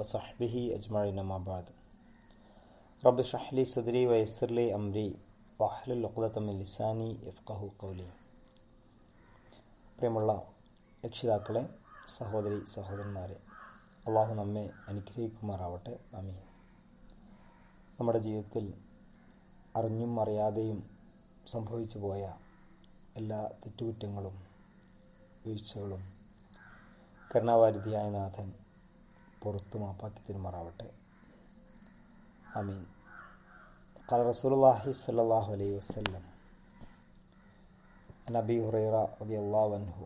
വസഹ്ബിഹി അജ്മഈൻ അമ്മാ ബഅദ്. റബ്ബി ഇശ്റഹ് ലി സദ്രി വയസ്സിർ ലി അംരി വഹ്ലുൽ ഉഖ്ദത മിൻ ലിസാനി യഫ്ഖഹു ഖൗലി. പ്രിയമുള്ള രക്ഷിതാക്കളെ, സഹോദരി സഹോദരന്മാരെ, അള്ളാഹു നമ്മെ അനുഗ്രഹിക്കുമാറാവട്ടെ. ആമീൻ. നമ്മുടെ ജീവിതത്തിൽ അറിഞ്ഞും അറിയാതെയും സംഭവിച്ചു പോയ എല്ലാ തെറ്റുകുറ്റങ്ങളും വീഴ്ചകളും കരുണാവാരിധിയായ നാഥൻ പുറത്തു മാപ്പാക്കി തരുമാറാവട്ടെ. ആമീൻ. ഖാല റസൂലുള്ളാഹി സ്വല്ലല്ലാഹു അലൈഹി വസല്ലം അൻ അബീ ഹുറൈറ റളിയല്ലാഹു അൻഹു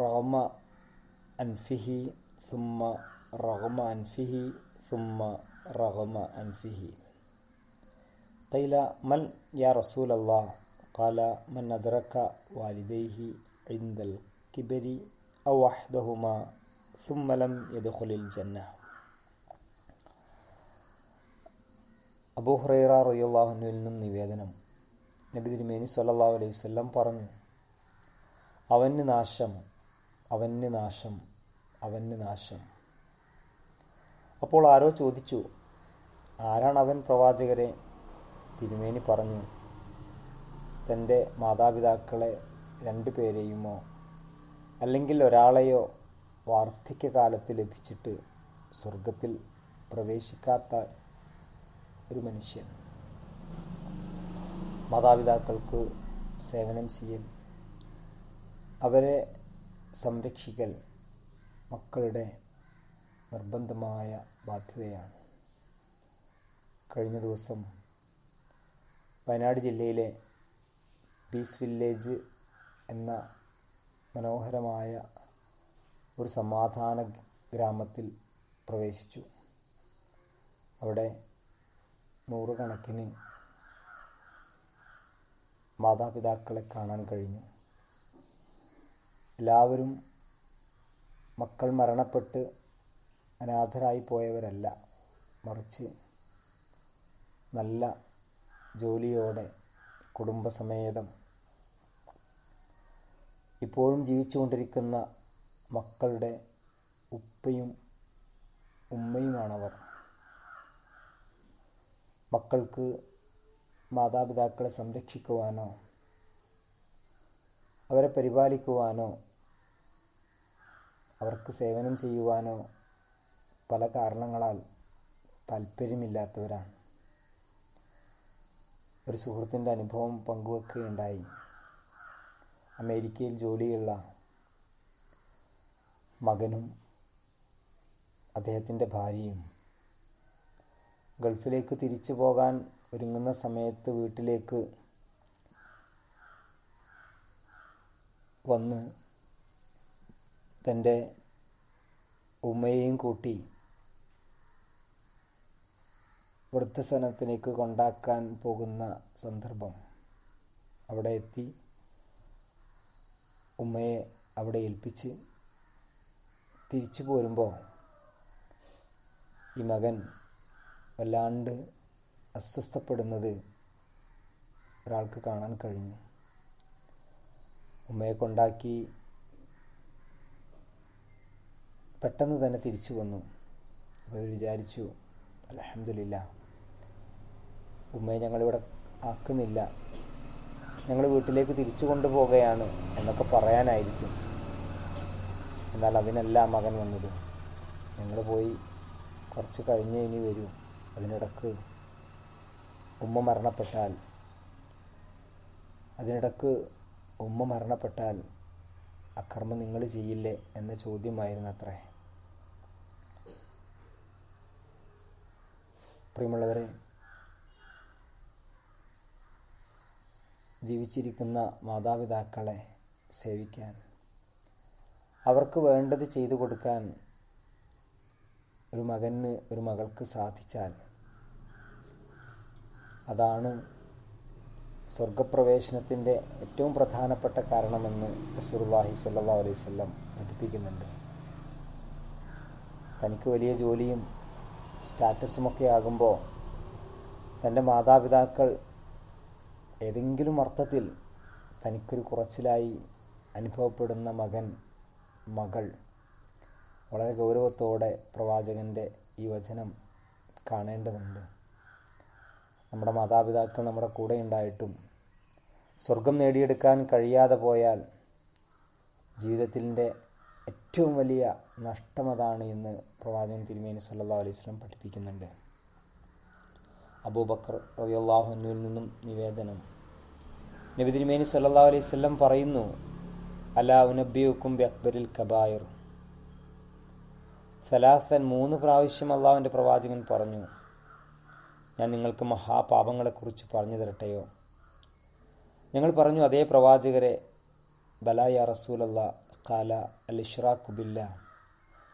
റഗമ അൻഫിഹി സുമ്മ റഗമ അൻഫിഹി സുമ്മ റഗമ അൻഫിഹി ഖീല മൻ യാ റസൂലല്ലാഹ് ഖാല മൻ അദ്റക വാലിദൈഹി ഇൻദൽ കിബരി ഔ വഹ്ദഹുമാ സുമ്മ ലം യദ്ഖുലിൽ ജന്ന. അബൂ ഹുറൈറ റളിയല്ലാഹു അൻഹുവിൽ നിന്നും നിവേദനം, നബി തിരുമേനി സ്വല്ലല്ലാഹു അലൈഹി വസല്ലം പറഞ്ഞു, അവന് നാശം, അവന് നാശം, അവന് നാശം. അപ്പോൾ ആരോ ചോദിച്ചു, ആരാണ് അവൻ പ്രവാചകരെ? തിരുമേനി പറഞ്ഞു, തൻ്റെ മാതാപിതാക്കളെ രണ്ടുപേരെയുമോ അല്ലെങ്കിൽ ഒരാളെയോ വാർദ്ധക്യകാലത്ത് ലഭിച്ചിട്ട് സ്വർഗത്തിൽ പ്രവേശിക്കാത്ത ഒരു മനുഷ്യൻ. മാതാപിതാക്കൾക്ക് സേവനം ചെയ്യൽ, അവരെ സംരക്ഷിക്കൽ മക്കളുടെ നിർബന്ധമായ ബാധ്യതയാണ്. കഴിഞ്ഞ ദിവസം വയനാട് ജില്ലയിലെ പീസ് വില്ലേജ് എന്ന മനോഹരമായ ഒരു സമാധാന ഗ്രാമത്തിൽ പ്രവേശിച്ചു. അവിടെ നൂറുകണക്കിന് മാതാപിതാക്കളെ കാണാൻ കഴിഞ്ഞു. എല്ലാവരും മക്കൾ മരണപ്പെട്ട് അനാഥരായി പോയവരല്ല, മറിച്ച് നല്ല ജോലിയോടെ കുടുംബസമേതം ഇപ്പോഴും ജീവിച്ചുകൊണ്ടിരിക്കുന്ന മക്കളുടെ ഉപ്പയും ഉമ്മയുമാണവർ. മക്കൾക്ക് മാതാപിതാക്കളെ സംരക്ഷിക്കുവാനോ അവരെ പരിപാലിക്കുവാനോ അവർക്ക് സേവനം ചെയ്യുവാനോ പല കാരണങ്ങളാൽ താല്പര്യമില്ലാത്തവരാണ്. ഒരു സുഹൃത്തിൻ്റെ അനുഭവം പങ്കുവെക്കുകയുണ്ടായി. അമേരിക്കയിൽ ജോലിയുള്ള മകനും അദ്ദേഹത്തിൻ്റെ ഭാര്യയും ഗൾഫിലേക്ക് തിരിച്ചു പോകാൻ ഒരുങ്ങുന്ന സമയത്ത് വീട്ടിലേക്ക് വന്ന് തൻ്റെ ഉമ്മയെയും കൂട്ടി വൃദ്ധസദനത്തിലേക്ക് കൊണ്ടാക്കാൻ പോകുന്ന സന്ദർഭം. അവിടെ എത്തി ഉമ്മയെ അവിടെ ഏൽപ്പിച്ച് തിരിച്ചു പോരുമ്പോൾ ഈ മകൻ വല്ലാണ്ട് അസ്വസ്ഥപ്പെടുന്നത് ഒരാൾക്ക് കാണാൻ കഴിഞ്ഞു. ഉമ്മയെ കൊണ്ടാക്കി പെട്ടെന്ന് തന്നെ തിരിച്ചു വന്നു. അപ്പോൾ വിചാരിച്ചു, അൽഹംദുലില്ലാഹ്, ഉമ്മയെ ഞങ്ങളിവിടെ ആക്കുന്നില്ല, ഞങ്ങൾ വീട്ടിലേക്ക് തിരിച്ചു കൊണ്ടുപോവുകയാണ് എന്നൊക്കെ പറയാനായിരിക്കും. എന്നാൽ അതിനല്ല മകൻ വന്നത്. ഞങ്ങൾ പോയി കുറച്ച് കഴിഞ്ഞ് ഇനി വരും, അതിനിടക്ക് ഉമ്മ മരണപ്പെട്ടാൽ അക്കർമ്മം നിങ്ങൾ ചെയ്യില്ലേ എന്ന ചോദ്യമായിരുന്നു അത്രേ. പ്രിയമുള്ളവരെ, ജീവിച്ചിരിക്കുന്ന മാതാപിതാക്കളെ സേവിക്കാൻ, അവർക്ക് വേണ്ടത് ചെയ്തു കൊടുക്കാൻ ഒരു മകന് ഒരു മകൾക്ക് സാധിച്ചാൽ അതാണ് സ്വർഗപ്രവേശനത്തിൻ്റെ ഏറ്റവും പ്രധാനപ്പെട്ട കാരണമെന്ന് റസൂലുള്ളാഹി സ്വല്ലല്ലാഹു അലൈഹി വസല്ലം പഠിപ്പിക്കുന്നുണ്ട്. തനിക്ക് വലിയ ജോലിയും സ്റ്റാറ്റസുമൊക്കെ ആകുമ്പോൾ തൻ്റെ മാതാപിതാക്കൾ ഏതെങ്കിലും അർത്ഥത്തിൽ തനിക്കൊരു കുറച്ചിലായി അനുഭവപ്പെടുന്ന മകൻ, മകൾ വളരെ ഗൗരവത്തോടെ പ്രവാചകൻ്റെ ഈ വചനം കാണേണ്ടതുണ്ട്. നമ്മുടെ മാതാപിതാക്കൾ നമ്മുടെ കൂടെ ഉണ്ടായിട്ടും സ്വർഗം നേടിയെടുക്കാൻ കഴിയാതെ പോയാൽ ജീവിതത്തിൻ്റെ ഏറ്റവും വലിയ നഷ്ടമതാണ് എന്ന് പ്രവാചകൻ തിരുമേനി സല്ലല്ലാഹു അലൈഹി വസല്ലം പഠിപ്പിക്കുന്നുണ്ട്. അബൂബക്കർ റളിയല്ലാഹു അൻഹുവിൽ നിന്നും നിവേദനം, നബി തിരുമേനി സല്ലല്ലാഹു അലൈഹി വസല്ലം പറയുന്നു, അലാ ഉനബ്ബിഉക്കും ബിഅക്ബരിൽ കബായിർ. സലാസൻ 3 പ്രാവശ്യം അള്ളാഹുവിൻ്റെ പ്രവാചകൻ പറഞ്ഞു, ഞാൻ നിങ്ങൾക്ക് മഹാപാപങ്ങളെക്കുറിച്ച് പറഞ്ഞു തരട്ടെയോ? ഞങ്ങൾ പറഞ്ഞു, അതേ പ്രവാചകരെ. ബലാ യാ റസൂലല്ലാ. ഖാല അൽ ഇശ്റാഖു ബില്ലാ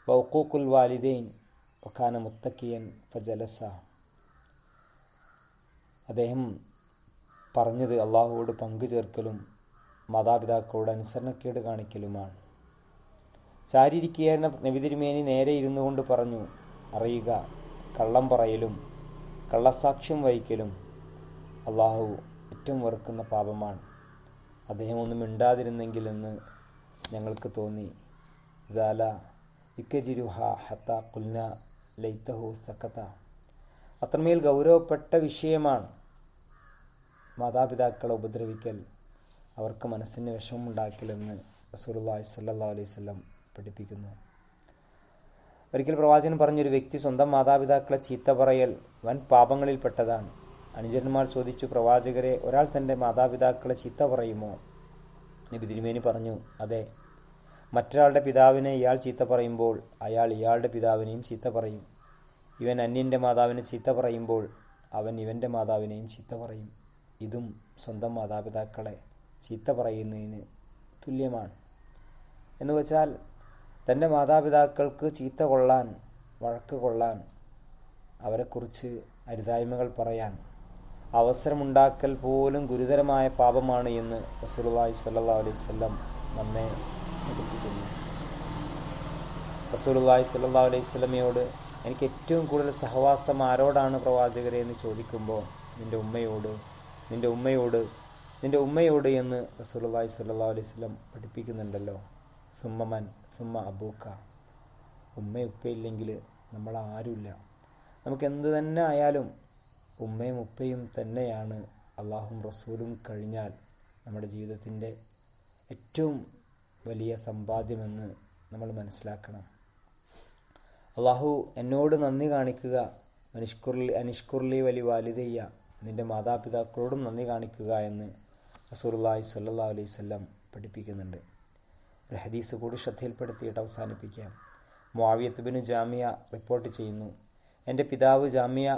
വഉഖൂഖുൽ വാലിദൈൻ വകാന മുത്തഖിയൻ ഫജലസ. അദ്ദേഹം പറഞ്ഞത് അള്ളാഹുവോട് പങ്കു ചേർക്കലും മാതാപിതാക്കളോട് അനുസരണക്കേട് കാണിക്കലുമാണ്. ചാരിയിരിക്കുകയായിരുന്ന നബി തിരുമേനി നേരെ ഇരുന്നു കൊണ്ട് പറഞ്ഞു, അറിയുക, കള്ളം പറയലും കള്ളസാക്ഷ്യം വഹിക്കലും അള്ളാഹു ഏറ്റവും വെറുക്കുന്ന പാപമാണ്. അദ്ദേഹം ഒന്നും മിണ്ടാതിരുന്നെങ്കിൽ എന്ന് ഞങ്ങൾക്ക് തോന്നി. സാല ഇക്കരിരുഹ ഹത്ത കുൽന ലൈത്തഹു സക്കത്ത. അത്രമേൽ ഗൗരവപ്പെട്ട വിഷയമാണ് മാതാപിതാക്കളെ ഉപദ്രവിക്കൽ, അവർക്ക് മനസ്സിന് വിഷമമുണ്ടാക്കലെന്ന് റസൂലുള്ളാഹി സ്വല്ലല്ലാഹു അലൈഹി വസല്ലം പഠിപ്പിക്കുന്നു. ഒരിക്കൽ പ്രവാചകൻ പറഞ്ഞൊരു വ്യക്തി സ്വന്തം മാതാപിതാക്കളെ ചീത്ത പറയൽ വൻ പാപങ്ങളിൽപ്പെട്ടതാണ്. അനുചരന്മാർ ചോദിച്ചു, പ്രവാചകരെ, ഒരാൾ തൻ്റെ മാതാപിതാക്കളെ ചീത്ത പറയുമോ? നബി തിരുമേനി പറഞ്ഞു, അതെ. മറ്റൊരാളുടെ പിതാവിനെ ഇയാൾ ചീത്ത പറയുമ്പോൾ അയാൾ ഇയാളുടെ പിതാവിനെയും ചീത്ത പറയും. ഇവൻ അന്യൻ്റെ മാതാവിനെ ചീത്ത പറയുമ്പോൾ അവൻ ഇവൻ്റെ മാതാവിനെയും ചീത്ത പറയും. ഇതും സ്വന്തം മാതാപിതാക്കളെ ചീത്ത പറയുന്നതിന് തുല്യമാണ്. എന്ന് വെച്ചാൽ തൻ്റെ മാതാപിതാക്കൾക്ക് ചീത്ത കൊള്ളാൻ, വഴക്ക് കൊള്ളാൻ, അവരെക്കുറിച്ച് അരുതായ്മകൾ പറയാൻ അവസരമുണ്ടാക്കൽ പോലും ഗുരുതരമായ പാപമാണ് എന്ന് റസൂലുള്ളാഹി സ്വല്ലല്ലാഹു അലൈഹി വസല്ലം നമ്മെ പഠിപ്പിക്കുന്നു. റസൂലുള്ളാഹി സ്വല്ലല്ലാഹു അലൈഹി വസല്ലമയോട് എനിക്ക് ഏറ്റവും കൂടുതൽ സഹവാസം ആരോടാണ് പ്രവാചകരെ എന്ന് ചോദിക്കുമ്പോൾ നിൻ്റെ ഉമ്മയോട് എന്ന് റസൂലുള്ളാഹി സ്വല്ലല്ലാഹു അലൈഹി വസല്ലം പഠിപ്പിക്കുന്നുണ്ടല്ലോ. സുമ്മമൻ സുമ്മ അബൂക്ക. ഉമ്മയും ഉപ്പയില്ലെങ്കിൽ നമ്മൾ ആരുമില്ല. നമുക്ക് എന്ത് തന്നെ ആയാലും ഉമ്മയും ഉപ്പയും തന്നെയാണ് അള്ളാഹും റസൂലും കഴിഞ്ഞാൽ നമ്മുടെ ജീവിതത്തിൻ്റെ ഏറ്റവും വലിയ സമ്പാദ്യമെന്ന് നമ്മൾ മനസ്സിലാക്കണം. അള്ളാഹു എന്നോട് നന്ദി കാണിക്കുക, അനിഷ്കുർലി വലി വാലിദയ്യ, നിൻ്റെ മാതാപിതാക്കളോടും നന്ദി കാണിക്കുക എന്ന് റസൂലുള്ളാഹി സ്വല്ലല്ലാഹു അലൈഹി വസല്ലം പഠിപ്പിക്കുന്നുണ്ട്. ഒരു ഹദീസ് കൂടി ശ്രദ്ധയിൽപ്പെടുത്തിയിട്ട് അവസാനിപ്പിക്കാം. മുആവിയത്ത് ബിൻ ജാമിയ റിപ്പോർട്ട് ചെയ്യുന്നു, എൻ്റെ പിതാവ് ജാമിയ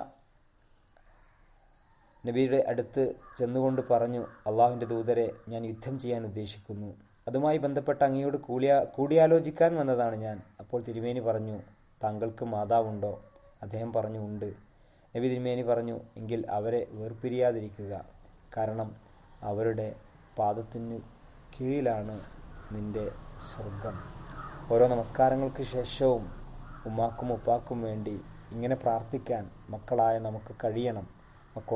നബിയുടെ അടുത്ത് ചെന്നുകൊണ്ട് പറഞ്ഞു, അള്ളാഹുവിൻ്റെ ദൂതരെ, ഞാൻ യുദ്ധം ചെയ്യാൻ ഉദ്ദേശിക്കുന്നു. അതുമായി ബന്ധപ്പെട്ട് അങ്ങയോട് കൂടിയാലോചിക്കാൻ വന്നതാണ് ഞാൻ. അപ്പോൾ തിരുമേനി പറഞ്ഞു, താങ്കൾക്ക് മാതാവുണ്ടോ? അദ്ദേഹം പറഞ്ഞു, ഉണ്ട്. നബി തിരുമേനി പറഞ്ഞു, എങ്കിൽ അവരെ വേർപിരിയാതിരിക്കുക, കാരണം അവരുടെ പാദത്തിനു കീഴിലാണ് നിൻ്റെ സ്വർഗം. ഓരോ നമസ്കാരങ്ങൾക്ക് ശേഷവും ഉമ്മാക്കും ഉപ്പാക്കും വേണ്ടി ഇങ്ങനെ പ്രാർത്ഥിക്കാൻ മക്കളായ നമുക്ക് കഴിയണം.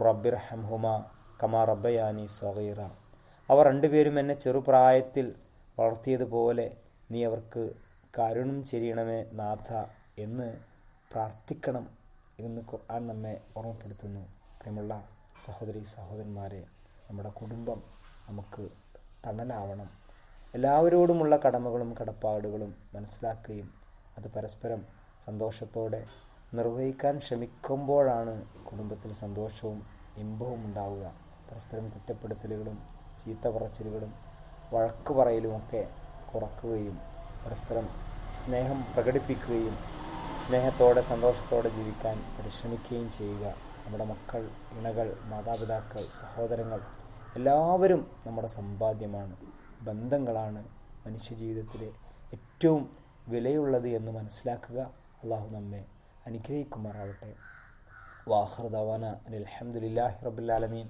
റബ്ബിർഹംഹുമാ കമാ റബ്ബയാനി സഗീറ. അവർ രണ്ടുപേരും എന്നെ ചെറുപ്രായത്തിൽ വളർത്തിയതുപോലെ നീ അവർക്ക് കാരുണ്യം ചെയ്യണമേ നാഥ എന്ന് പ്രാർത്ഥിക്കണം എന്ന് ഖുർആൻ നമ്മെ ഓർമ്മപ്പെടുത്തുന്നു. പ്രിയമുള്ള സഹോദരി സഹോദരന്മാരെ, നമ്മുടെ കുടുംബം നമുക്ക് തണലാവണം. എല്ലാവരോടുമുള്ള കടമകളും കടപ്പാടുകളും മനസ്സിലാക്കുകയും അത് പരസ്പരം സന്തോഷത്തോടെ നിർവഹിക്കാൻ ശ്രമിക്കുമ്പോഴാണ് കുടുംബത്തിൽ സന്തോഷവും ഇമ്പവും ഉണ്ടാവുക. പരസ്പരം കുറ്റപ്പെടുത്തലുകളും ചീത്ത പറച്ചിലുകളും വഴക്ക് പറയലുമൊക്കെ കുറക്കുകയും പരസ്പരം സ്നേഹം പ്രകടിപ്പിക്കുകയും സ്നേഹത്തോടെ സന്തോഷത്തോടെ ജീവിക്കാൻ പരിശ്രമിക്കുകയും ചെയ്യുക. നമ്മുടെ മക്കൾ, ഇണകൾ, മാതാപിതാക്കൾ, സഹോദരങ്ങൾ എല്ലാവരും നമ്മുടെ സമ്പാദ്യമാണ്. ബന്ധങ്ങളാണ് മനുഷ്യജീവിതത്തിലെ ഏറ്റവും വിലയുള്ളത് എന്ന് മനസ്സിലാക്കുക. അള്ളാഹു നമ്മെ അനുഗ്രഹിക്കുമാറാവട്ടെ. വാഖിറു ദഅവാന അനിൽ ഹംദുലില്ലാഹി റബ്ബിൽ ആലമീൻ.